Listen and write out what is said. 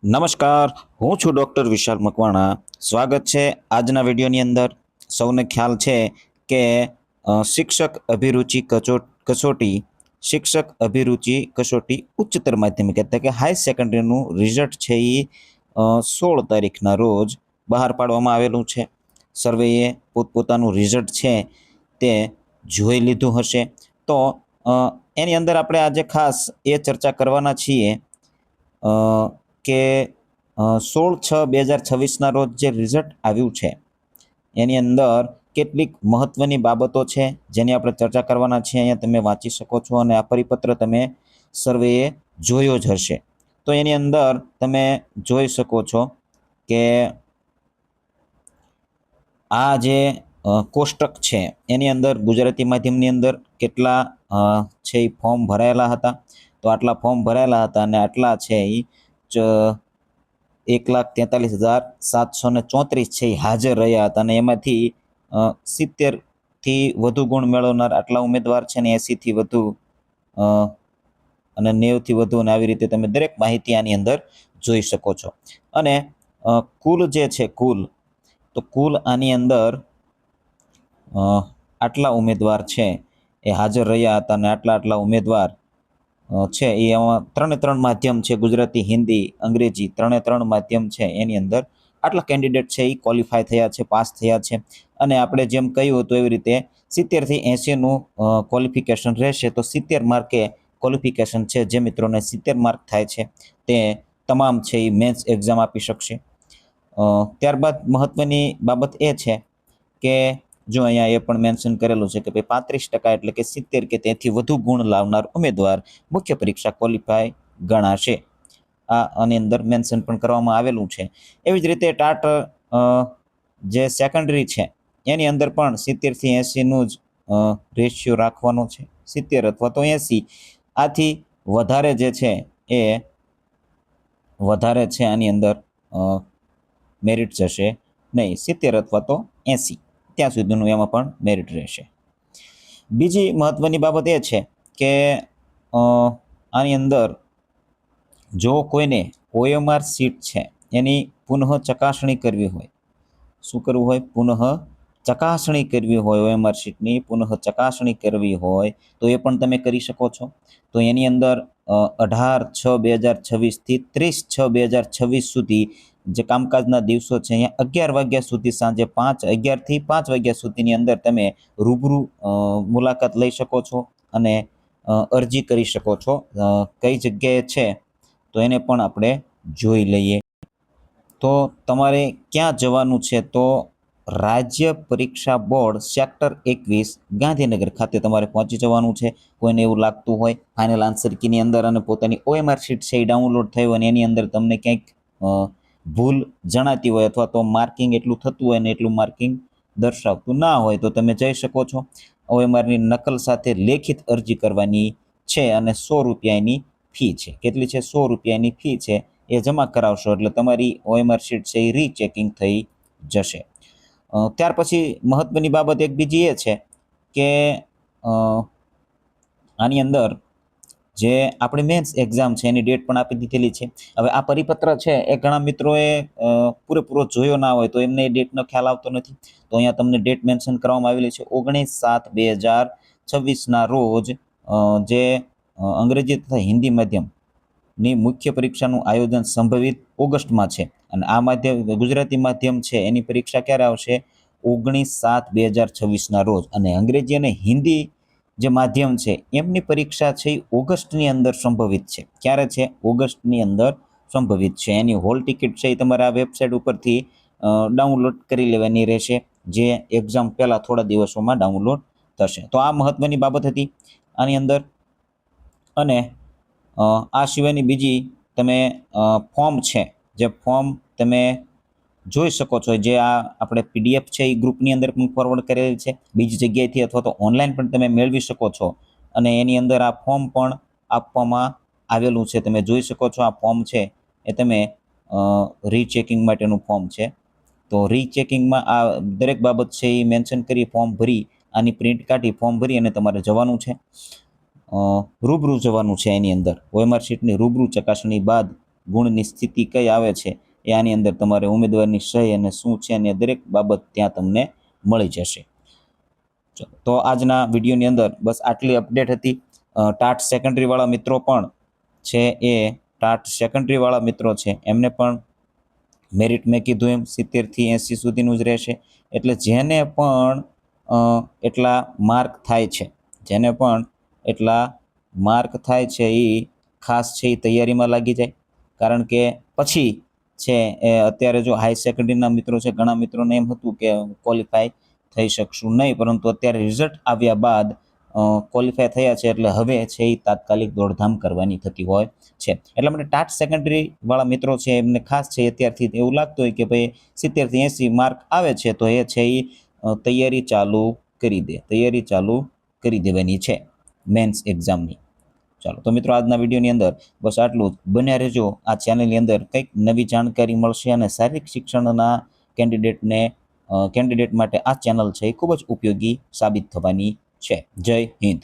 નમસ્કાર, હું છું ડૉક્ટર વિશાલ મકવાણા. સ્વાગત છે આજના વિડીયોની અંદર. સૌને ખ્યાલ છે કે શિક્ષક અભિરુચિ કસોટી શિક્ષક અભિરુચિ કસોટી ઉચ્ચતર માધ્યમિક એટલે કે હાઈ સેકન્ડરીનું રિઝલ્ટ છે એ 16 તારીખના રોજ બહાર પાડવામાં આવેલું છે. સર્વેએ પોતપોતાનું રિઝલ્ટ છે તે જોઈ લીધું હશે. તો એની અંદર આપણે આજે ખાસ એ ચર્ચા કરવાના છીએ કે 16/6/2026ના રોજ જે રિઝલ્ટ આવ્યું છે એની અંદર કેટલીક મહત્વની બાબતો છે જેની આપણે ચર્ચા કરવાના છીએ. અહીંયા તમે વાંચી શકો છો અને આ પરિપત્ર તમે સર્વેએ જોયો જ હશે. તો એની અંદર તમે જોઈ શકો છો કે આ જે કોષ્ટક છે એની અંદર ગુજરાતી માધ્યમની અંદર કેટલા છે એ ફોર્મ ભરાયેલા હતા. તો આટલા ફોર્મ ભરાયેલા હતા અને આટલા છે એ 1,43,734 છે એ હાજર રહ્યા હતા અને એમાંથી 70થી વધુ ગુણ મેળવનાર આટલા ઉમેદવાર છે ને 80થી વધુ અને 90થી વધુ અને આવી રીતે તમે દરેક માહિતી આની અંદર જોઈ શકો છો. અને કુલ જે છે તો કુલ આની અંદર આટલા ઉમેદવાર છે એ હાજર રહ્યા હતા અને આટલા ઉમેદવાર છે એ ત્રણ માધ્યમ છે, ગુજરાતી, હિન્દી, અંગ્રેજી ત્રણ માધ્યમ છે. એની અંદર આટલા કેન્ડિડેટ છે એ ક્વોલિફાય થયા છે, પાસ થયા છે. અને આપણે જેમ કહ્યું હતું એવી રીતે 70થી 80નું ક્વોલિફિકેશન રહેશે. તો 70 માર્કે ક્વોલિફિકેશન છે. જે મિત્રોને 70 માર્ક થાય છે તે તમામ છે એ મેન્સ એક્ઝામ આપી શકશે. ત્યારબાદ મહત્વની બાબત એ છે કે જો અહીંયા એ પણ મેન્શન કરેલું છે કે ભાઈ 35% એટલે કે 70 કે તેથી વધુ ગુણ લાવનાર ઉમેદવાર મુખ્ય પરીક્ષા ક્વોલિફાય ગણાશે. આની અંદર મેન્શન પણ કરવામાં આવેલું છે. એવી જ રીતે ટાટ જે સેકન્ડરી છે એની અંદર પણ 70થી 80નું જ રેશિયો રાખવાનો છે, 70 અથવા તો 80. આથી વધારે જે છે એ વધારે છે આની અંદર મેરિટ જશે નહીં, 70 અથવા તો 80 ત્યાં સુધીનું એમાં પણ મેરિટ રહેશે. બીજી મહત્વની બાબત એ છે કે આની અંદર જો કોઈને OMR સીટ છે એની પુનઃ ચકાસણી કરવી હોય, શું કરવું હોય? પુનઃ ચકાસણી કરવી હોય, OMR સીટની પુનઃ ચકાસણી કરવી હોય તો એ પણ તમે કરી શકો છો. તો એની અંદર 18/6/2026 થી 30/6/2026 સુધી જે કામકાજના દિવસો છે અહીંયા 11 વાગ્યા સુધી, સાંજે 11થી 5 વાગ્યા સુધીની અંદર તમે રૂબરૂ મુલાકાત લઈ શકો છો અને અરજી કરી શકો છો. કઈ જગ્યાએ છે તો એને પણ આપણે જોઈ લઈએ. તો તમારે ક્યાં જવાનું છે? તો રાજ્ય પરીક્ષા બોર્ડ સેક્ટર 21 ગાંધીનગર ખાતે તમારે પહોંચી જવાનું છે. કોઈને એવું લાગતું હોય ફાઇનલ આન્સર કીની અંદર અને પોતાની OMR શીટ છે એ ડાઉનલોડ થઈ હોય અને એની અંદર તમને ક્યાંક ભૂલ જણાતી હોય અથવા તો માર્કિંગ એટલું થતું હોય ને એટલું માર્કિંગ દર્શાવતું ના હોય તો તમે જઈ શકો છો. OMRની નકલ સાથે લેખિત અરજી કરવાની છે અને 100 રૂપિયાની ફી છે. કેટલી છે? 100 રૂપિયાની ફી છે. એ જમા કરાવશો એટલે તમારી OMR શીટ છે એ રીચેકિંગ થઈ જશે. ત્યાર પછી મહત્વની બાબત એક બીજી એ છે કે આની અંદર જે આપણી મેન્સ એક્ઝામ છે એની ડેટ પણ આપી દીધેલી છે. હવે આ પરિપત્ર છે એ ઘણા મિત્રોએ પૂરેપૂરો જોયો ના હોય તો એમને એ ડેટનો ખ્યાલ આવતો નથી. તો અહીંયા તમને ડેટ મેન્શન કરવામાં આવેલી છે 19/7/2026ના રોજ જે અંગ્રેજી તથા હિન્દી માધ્યમની મુખ્ય પરીક્ષાનું આયોજન સંભવિત ઓગસ્ટમાં છે અને આ માધ્યમ ગુજરાતી માધ્યમ છે એની પરીક્ષા ક્યારે આવશે? 19/7/2026ના રોજ. અને અંગ્રેજી અને હિન્દી જે માધ્યમ છે એમની પરીક્ષા છે એ ઓગસ્ટની અંદર સંભવિત છે. ક્યારે છે? ઓગસ્ટની અંદર સંભવિત છે. એની હોલ ટિકિટ છે એ તમારે આ વેબસાઇટ ઉપરથી ડાઉનલોડ કરી લેવાની રહેશે, જે એક્ઝામ પહેલાં થોડા દિવસોમાં ડાઉનલોડ થશે. તો આ મહત્વની બાબત હતી આની અંદર. અને આ સિવાયની બીજી તમે ફોર્મ છે, જે ફોર્મ તમે જોઈ શકો છો, જે આ આપણે PDF છે એ ગ્રુપની અંદર પણ ફોરવર્ડ કરેલી છે. બીજી જગ્યાએથી અથવા તો ઓનલાઈન પણ તમે મેળવી શકો છો અને એની અંદર આ ફોર્મ પણ આપવામાં આવેલું છે. તમે જોઈ શકો છો આ ફોર્મ છે એ તમે રીચેકિંગ માટેનું ફોર્મ છે. તો રીચેકિંગમાં આ દરેક બાબત છે એ મેન્શન કરી ફોર્મ ભરી આની પ્રિન્ટ કાઢી ફોર્મ ભરી અને તમારે જવાનું છે, રૂબરૂ જવાનું છે. એની અંદર OMR શીટની રૂબરૂ ચકાસણી બાદ ગુણની સ્થિતિ કઈ આવે છે એ આની અંદર તમારે ઉમેદવારની સહી અને શું છે અને દરેક બાબત ત્યાં તમને મળી જશે. તો આજના વિડીયોની અંદર બસ આટલી અપડેટ હતી. ટાટ સેકન્ડરીવાળા મિત્રો પણ છે એ ટાટ સેકન્ડરીવાળા મિત્રો છે એમને પણ મેરિટ મેં કીધું એમ 70થી 80 સુધીનું જ રહેશે. એટલે જેને પણ એટલા માર્ક થાય છે એ ખાસ છે એ તૈયારીમાં લાગી જાય. કારણ કે પછી છે એ અત્યારે જો હાઈ સેકન્ડરીના મિત્રો છે, ઘણા મિત્રોને એમ હતું કે ક્વોલિફાય થઈ શકશું નહીં, પરંતુ અત્યારે રિઝલ્ટ આવ્યા બાદ ક્વોલિફાય થયા છે એટલે હવે છે એ તાત્કાલિક દોડધામ કરવાની થતી હોય છે. એટલા માટે ટાટ સેકન્ડરી વાળા મિત્રો છે એમને ખાસ છે અત્યારથી એવું લાગતું હોય કે ભાઈ 70થી 80 માર્ક આવે છે તો એ છે એ તૈયારી ચાલુ કરી દેવાની છે મેન્સ એક્ઝામની. ચાલો તો મિત્રો આજના વિડીયોની અંદર બસ આટલું જ. બન્યા રહેજો આ ચેનલની અંદર કંઈક નવી જાણકારી મળશે અને શારીરિક શિક્ષણના કેન્ડિડેટ માટે આ ચેનલ છે એ ખૂબ જ ઉપયોગી સાબિત થવાની છે. જય હિન્દ.